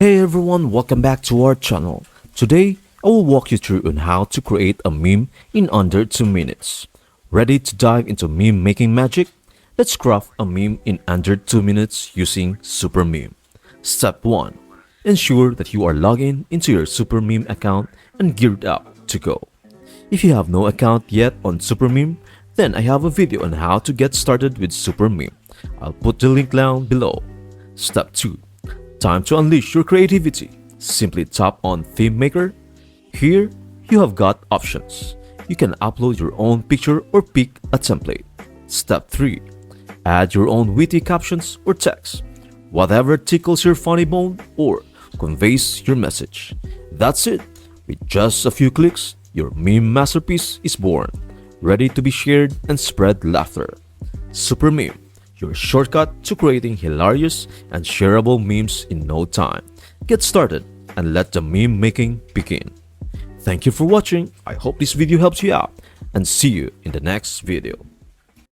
Hey everyone, welcome back to our channel. Today, I will walk you through on how to create a meme in under 2 minutes. Ready to dive into meme making magic? Let's craft a meme in under 2 minutes using supermeme. Step 1. Ensure that you are logged in into your supermeme account and geared up to go. If you have no account yet on supermeme, then I have a video on how to get started with supermeme. I'll put the link down below. Step 2. Time to unleash your creativity. Simply tap on Theme Maker. Here, you have got options. You can upload your own picture or pick a template. Step 3. Add your own witty captions or text. Whatever tickles your funny bone or conveys your message. That's it. With just a few clicks, your meme masterpiece is born, ready to be shared and spread laughter. Supermeme, your shortcut to creating hilarious and shareable memes in no time. Get started and let the meme making begin. Thank you for watching. I hope this video helps you out and see you in the next video.